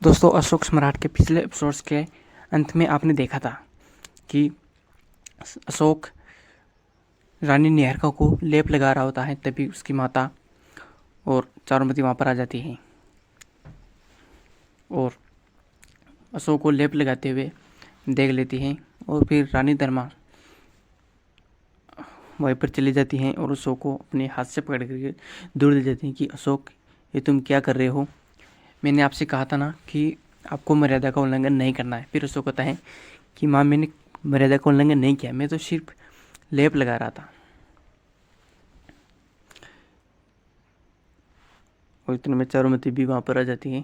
दोस्तों, अशोक सम्राट के पिछले एपिसोड्स के अंत में आपने देखा था कि अशोक रानी निहारिका को लेप लगा रहा होता है, तभी उसकी माता और चारुमती वहाँ पर आ जाती हैं और अशोक को लेप लगाते हुए देख लेती हैं। और फिर रानी धर्मा वहीं पर चली जाती हैं और अशोक को अपने हाथ से पकड़ करके दूर ले जाती हैं कि अशोक, ये तुम क्या कर रहे हो? मैंने आपसे कहा था ना कि आपको मर्यादा का उल्लंघन नहीं करना है। फिर अशोक कहता है कि माँ, मैंने मर्यादा का उल्लंघन नहीं किया, मैं तो सिर्फ लेप लगा रहा था। और इतने में चारुमती भी वहाँ पर आ जाती है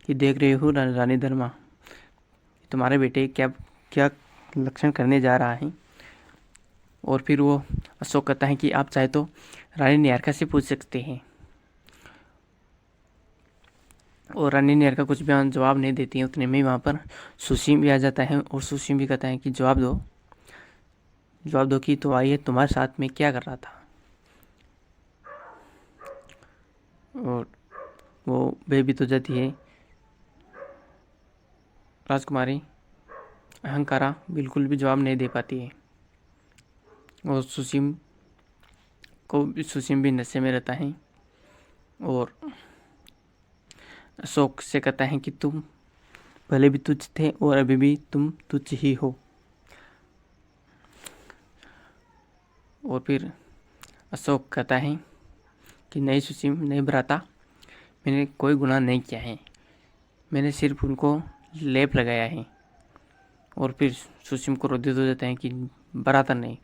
कि देख रहे हो रानी धर्मा, तुम्हारे बेटे क्या क्या लक्षण करने जा रहा है। और फिर वो अशोक कहता है कि आप चाहे तो रानी निहारिका से पूछ सकते हैं। और रानी निहारिका कुछ भी जवाब नहीं देती है। उतने में वहाँ पर सुसीम भी आ जाता है और सुसीम भी कहता है कि जवाब दो कि तो आइए, तुम्हारे साथ में क्या कर रहा था। और वो बेबी तो जाती है। राजकुमारी अहंकारा बिल्कुल भी जवाब नहीं दे पाती है और सुसीम भी नशे में रहता है और अशोक से कहता है कि तुम पहले भी तुच्छ थे और अभी भी तुम तुच्छ ही हो। और फिर अशोक कहता है कि नहीं सुसीम, नहीं भ्राता, मैंने कोई गुनाह नहीं किया है, मैंने सिर्फ उनको लेप लगाया है। और फिर सुसीम को क्रोधित हो जाता है कि भ्राता नहीं,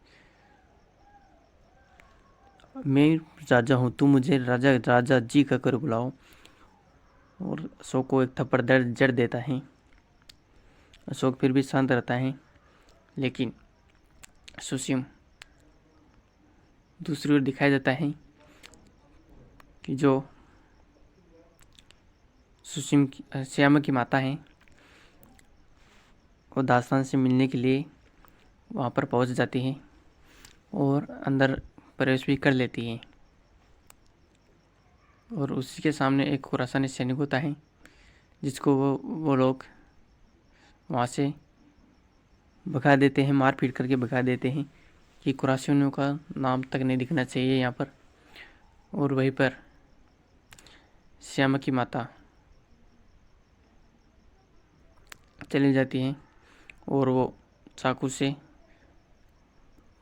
मैं राजा हूँ, तुम मुझे राजा राजा जी कहकर बुलाओ। और अशोक को एक थप्पड़ जड़ देता है। अशोक फिर भी शांत रहता है, लेकिन सुसीम दूसरी ओर दिखाया जाता है कि जो सुसीम की श्यामा की माता है, वो दास्तान से मिलने के लिए वहाँ पर पहुँच जाती है और अंदर प्रवेश भी कर लेती है। और उसी के सामने एक खुरासानी सैनिक होता है जिसको वो लोग वहाँ से भगा देते हैं, मार पीट करके भगा देते हैं कि खुरासानियों का नाम तक नहीं दिखना चाहिए यहाँ पर। और वहीं पर श्यामा की माता चली जाती है और वो चाकू से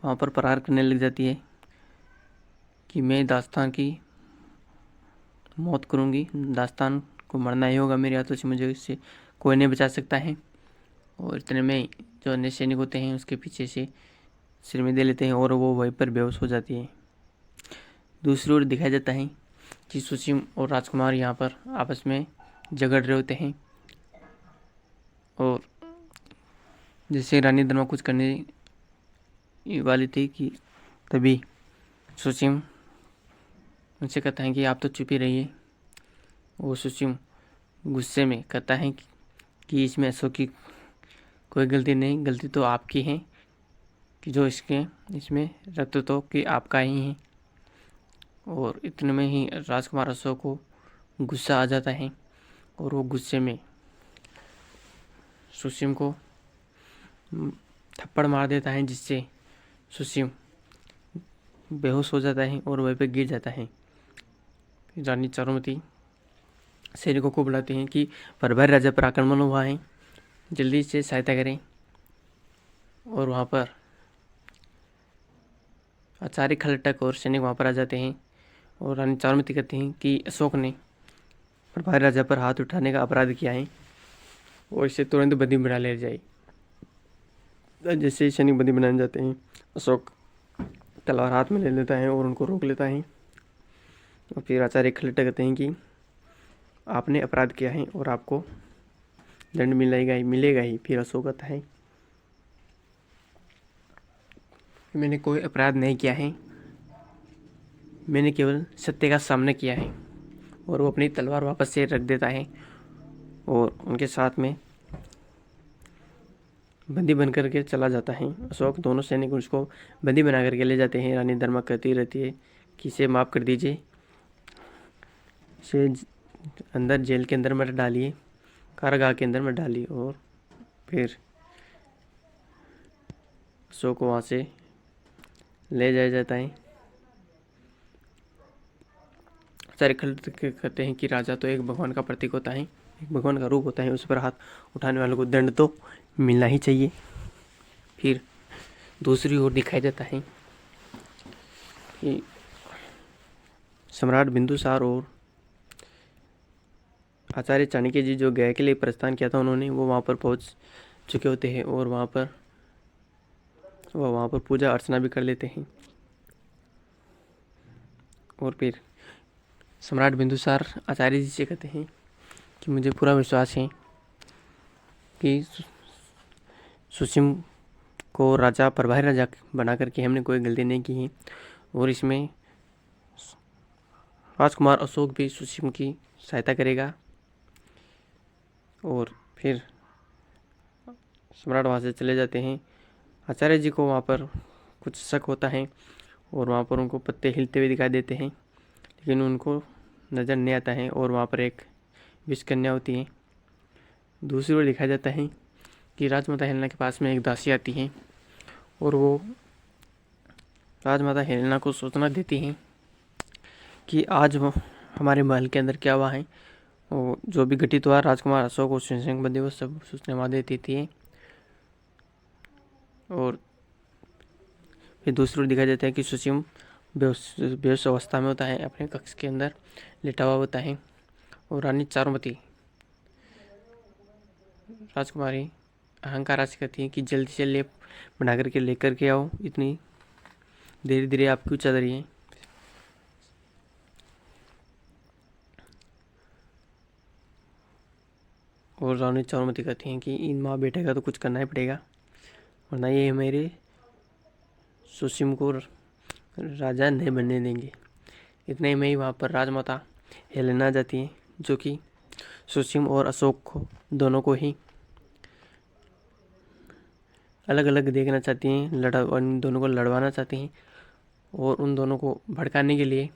वहाँ पर प्रहार करने लग जाती है कि मैं दास्तान की मौत करूँगी, दास्तान को मरना ही होगा मेरे हाथों से, मुझे इससे कोई नहीं बचा सकता है। और इतने में जो अन्य सैनिक होते हैं उसके पीछे से सिर में दे लेते हैं और वो वहीं पर बेहोश हो जाती है। दूसरी ओर दिखाया जाता है कि सुसीम और राजकुमार यहाँ पर आपस में झगड़ रहे होते हैं और जैसे रानी धर्मा कुछ करने वाली थी कि तभी सुसीम उनसे कहता है कि आप तो चुप ही रहिए। और सुसीम गुस्से में कहता है कि इसमें अशोक की कोई गलती नहीं, गलती तो आपकी है कि जो इसमें रक्त तो कि आपका ही है। और इतने में ही राजकुमार अशोक को गुस्सा आ जाता है और वो गुस्से में सुसीम को थप्पड़ मार देता है, जिससे सुसीम बेहोश हो जाता है और वहीं पे गिर जाता है। रानी चारुमती सैनिकों को बुलाते हैं कि प्रभारी राजा पर आक्रमण हुआ है, जल्दी से सहायता करें। और वहाँ पर आचार्य खलटक और सैनिक वहाँ पर आ जाते हैं और रानी चारुमती कहती हैं कि अशोक ने प्रभारी राजा पर हाथ उठाने का अपराध किया है और इसे तुरंत बंदी बना लिया जाए। जैसे ही सैनिक बंदी बनाने जाते हैं, अशोक तलवार हाथ में ले लेता है और उनको रोक लेता है। और फिर आचार्य खलटक कहते हैं कि आपने अपराध किया है और आपको दंड मिलेगा ही। फिर अशोक कहता है कि मैंने कोई अपराध नहीं किया है, मैंने केवल सत्य का सामना किया है। और वो अपनी तलवार वापस से रख देता है और उनके साथ में बंदी बन करके चला जाता है। अशोक दोनों सैनिक उसको बंदी बना करके ले जाते हैं। रानी धर्मा कहती रहती है कि इसे माफ़ कर दीजिए, इसे अंदर जेल के अंदर में डालिए, कारागार के अंदर में डालिए। और फिर अशोक को वहाँ से ले जाया जाता है। सारे कहते हैं कि राजा तो एक भगवान का प्रतीक होता है, एक भगवान का रूप होता है, उस पर हाथ उठाने वालों को दंड तो मिलना ही चाहिए। फिर दूसरी ओर दिखाया जाता है कि सम्राट बिंदुसार और आचार्य चाणक्य जी जो गया के लिए प्रस्थान किया था उन्होंने, वो वहाँ पर पहुँच चुके होते हैं और वहाँ पर पूजा अर्चना भी कर लेते हैं। और फिर सम्राट बिंदुसार आचार्य जी से कहते हैं कि मुझे पूरा विश्वास है कि सुसीम को राजा प्रभारी राजा बना करके हमने कोई गलती नहीं की है, और इसमें राजकुमार अशोक भी सुसीम की सहायता करेगा। और फिर सम्राट वहाँ से चले जाते हैं। आचार्य जी को वहाँ पर कुछ शक होता है और वहाँ पर उनको पत्ते हिलते हुए दिखाई देते हैं, लेकिन उनको नज़र नहीं आता है और वहाँ पर एक विष कन्या होती है। दूसरी ओर दिखाया जाता है कि राजमाता हेलेना के पास में एक दासी आती है और वो राजमाता हेलेना को सूचना देती है कि आज हमारे महल के अंदर क्या हुआ है, और जो भी घटित हुआ राजकुमार अशोक और सिंह वो सब सूचना वहाँ देती थी। और फिर दूसरी ओर दिखाया जाता है कि सुसीम बेहोश अवस्था में होता है, अपने कक्ष के अंदर लेटा हुआ होता है, और रानी चारुमती राजकुमारी अहंकार से कहती है कि जल्दी से लेप बना करके लेकर के आओ, इतनी धीरे धीरे आप क्यों चल रही है। और रानी चारुमती कहती हैं कि इन माँ बेटे का तो कुछ करना ही पड़ेगा, वरना ये मेरे सुसीम को राजा नहीं बनने देंगे। इतने में ही वहाँ पर राजमाता हेलेना जाती है, जो कि सुसीम और अशोक को दोनों को ही अलग अलग देखना चाहती हैं, और इन दोनों को लड़वाना चाहती हैं। और उन दोनों को भड़काने के लिए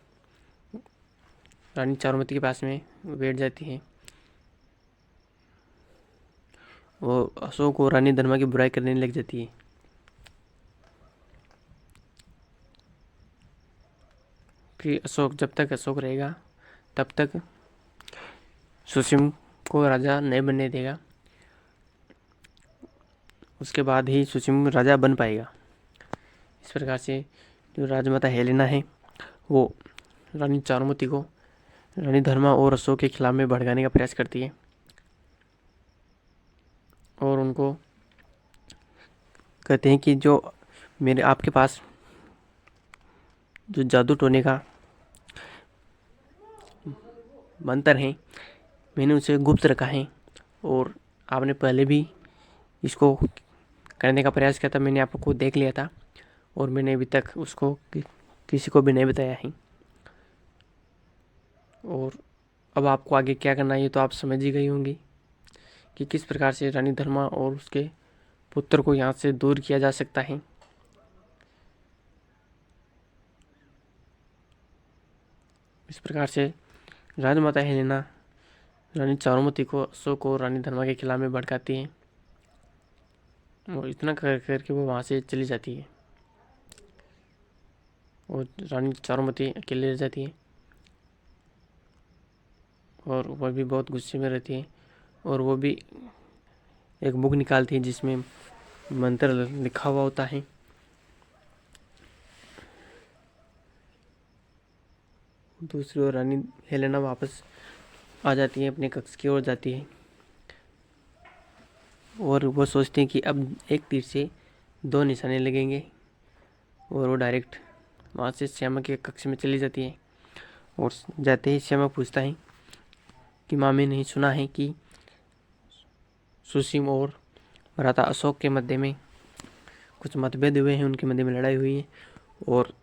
रानी चारुमती के पास में बैठ जाती हैं और अशोक और रानी धर्मा की बुराई करने लग जाती है। फिर जब तक अशोक रहेगा तब तक सुसीम को राजा नहीं बनने देगा, उसके बाद ही सुसीम राजा बन पाएगा। इस प्रकार से जो राजमाता हेलेना है वो रानी चारुमती को रानी धर्मा और अशोक के खिलाफ में भड़काने का प्रयास करती है और उनको कहते हैं कि जो मेरे आपके पास जो जादू टोने का मंत्र है मैंने उसे गुप्त रखा है, और आपने पहले भी इसको करने का प्रयास किया था, मैंने आपको देख लिया था और मैंने अभी तक उसको किसी को भी नहीं बताया है। और अब आपको आगे क्या करना है ये तो आप समझ ही गई होंगी कि किस प्रकार से रानी धर्मा और उसके पुत्र को यहाँ से दूर किया जा सकता है। इस प्रकार से राजमाता हेलेना रानी चारुमती को अशोक और रानी धर्मा के खिलाफ में भड़काती है और इतना कर करके वो वहाँ से चली जाती है और रानी चारुमती अकेले रह जाती है और वह भी बहुत गुस्से में रहती है। और वो भी एक बुक निकालती है जिसमें मंत्र लिखा हुआ होता है। दूसरी ओर रानी हेलेना वापस आ जाती है, अपने कक्ष की ओर जाती है और वो सोचते हैं कि अब एक तीर से दो निशाने लगेंगे, और वो डायरेक्ट वहाँ से श्यामा के कक्ष में चली जाती है। और जाते ही श्यामा पूछता है कि माँ मैंने नहीं सुना है कि सुसीम और मराठा अशोक के मध्य में कुछ मतभेद हुए हैं, उनके मध्य में लड़ाई हुई है और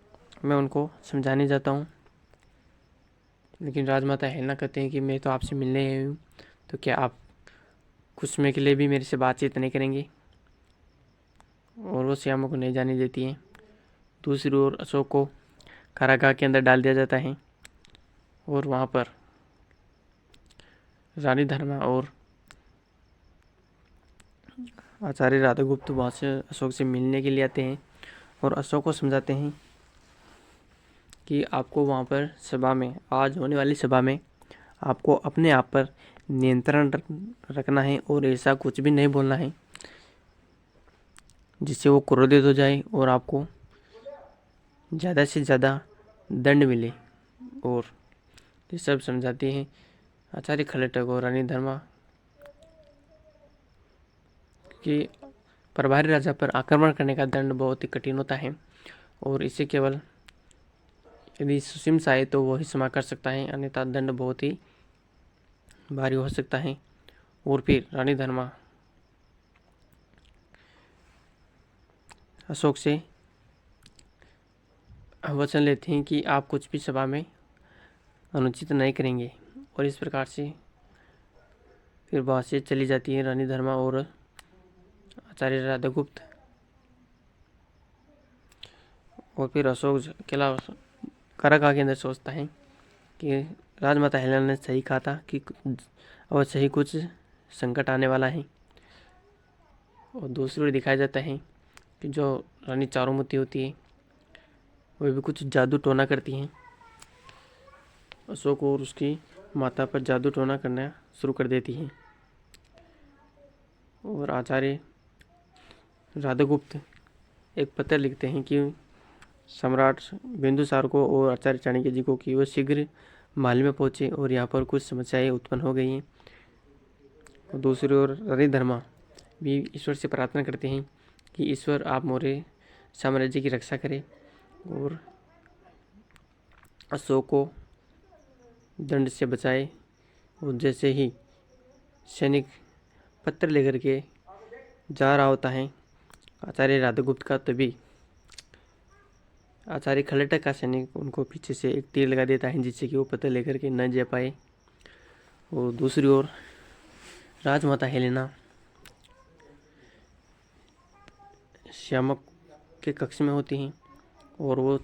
मैं उनको समझाने जाता हूँ, लेकिन राजमाता हेलेना कहते हैं कि मैं तो आपसे मिलने आई हूँ, तो क्या आप कुछ समय के लिए भी मेरे से बातचीत नहीं करेंगे। और वो श्यामा को नहीं जाने देती हैं। दूसरी ओर अशोक को कारागार के अंदर डाल दिया जाता है और वहाँ पर रानी धर्मा और आचार्य राधागुप्त वहाँ से अशोक से मिलने के लिए आते हैं और अशोक को समझाते हैं कि आपको वहाँ पर सभा में, आज होने वाली सभा में आपको अपने आप पर नियंत्रण रखना है और ऐसा कुछ भी नहीं बोलना है जिससे वो क्रोधित हो जाए और आपको ज़्यादा से ज़्यादा दंड मिले। और ये सब समझाते हैं आचार्य खलटक और रानी धर्मा कि प्रभारी राजा पर आक्रमण करने का दंड बहुत ही कठिन होता है और इसे केवल यदि सुसीम चाहे तो वो ही क्षमा कर सकता है, अन्यथा दंड बहुत ही भारी हो सकता है। और फिर रानी धर्मा अशोक से वचन लेते हैं कि आप कुछ भी सभा में अनुचित नहीं करेंगे और इस प्रकार से फिर वहाँ से चली जाती है रानी धर्मा और आचार्य राधागुप्त। और फिर अशोक अकेला कारागार के अंदर सोचता है कि राजमाता हेलेना ने सही कहा था कि अवश्य ही कुछ संकट आने वाला है। और दूसरी ओर दिखाया जाता है कि जो रानी चारुमती होती है वह भी कुछ जादू टोना करती हैं। अशोक और उसकी माता पर जादू टोना करना शुरू कर देती हैं और आचार्य राधागुप्त एक पत्र लिखते हैं कि सम्राट बिंदुसार को और आचार्य चाणक्य जी को कि वह शीघ्र महल में पहुँचे और यहाँ पर कुछ समस्याएं उत्पन्न हो गई हैं। और दूसरी ओर रानी धर्मा भी ईश्वर से प्रार्थना करते हैं कि ईश्वर आप मौर्य साम्राज्य की रक्षा करें और अशोक को दंड से बचाए। और जैसे ही सैनिक पत्र लेकर के जा रहा होता है आचार्य राधागुप्त का, तभी आचार्य खलटक का सैनिक उनको पीछे से एक तीर लगा देता है जिससे कि वो पत्र लेकर के न जा पाए। और दूसरी ओर राजमाता हेलेना श्यामक के कक्ष में होती हैं और वो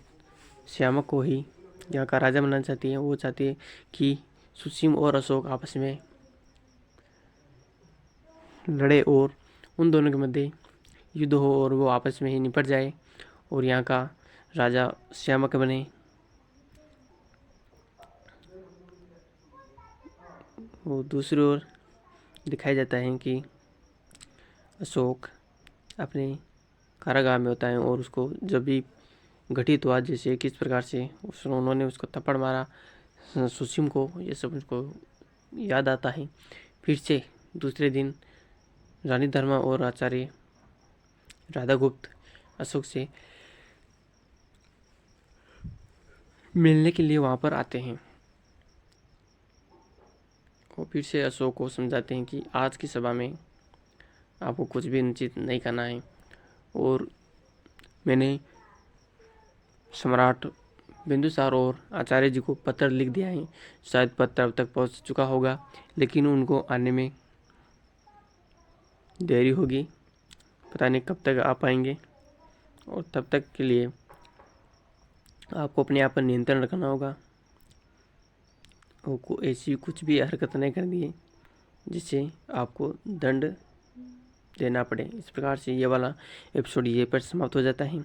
श्यामक को ही यहाँ का राजा बनाना चाहती है। वो चाहती है कि सुसीम और अशोक आपस में लड़े और उन दोनों के मध्य युद्ध हो और वो आपस में ही निपट जाए और यहाँ का राजा श्यामक बने। वो दूसरी ओर दिखाया जाता है कि अशोक अपने कारागार में होता है और उसको जब भी घटित हुआ जैसे किस प्रकार से उन्होंने उसको थप्पड़ मारा सुसीम को, ये सब उसको याद आता है। फिर से दूसरे दिन रानी धर्मा और आचार्य राधागुप्त अशोक से मिलने के लिए वहाँ पर आते हैं और फिर से अशोक को समझाते हैं कि आज की सभा में आपको कुछ भी अनुचित नहीं करना है और मैंने सम्राट बिंदुसार और आचार्य जी को पत्र लिख दिया है। शायद पत्र अब तक पहुंच चुका होगा लेकिन उनको आने में देरी होगी, पता नहीं कब तक आ पाएंगे। और तब तक के लिए आपको अपने आप पर नियंत्रण रखना होगा और ऐसी कुछ भी हरकत नहीं करनी है जिससे आपको दंड देना पड़े। इस प्रकार से ये वाला एपिसोड ये पर समाप्त हो जाता है।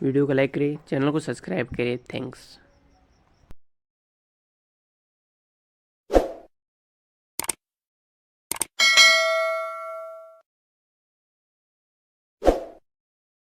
वीडियो को लाइक करें, चैनल को सब्सक्राइब करें। थैंक्स।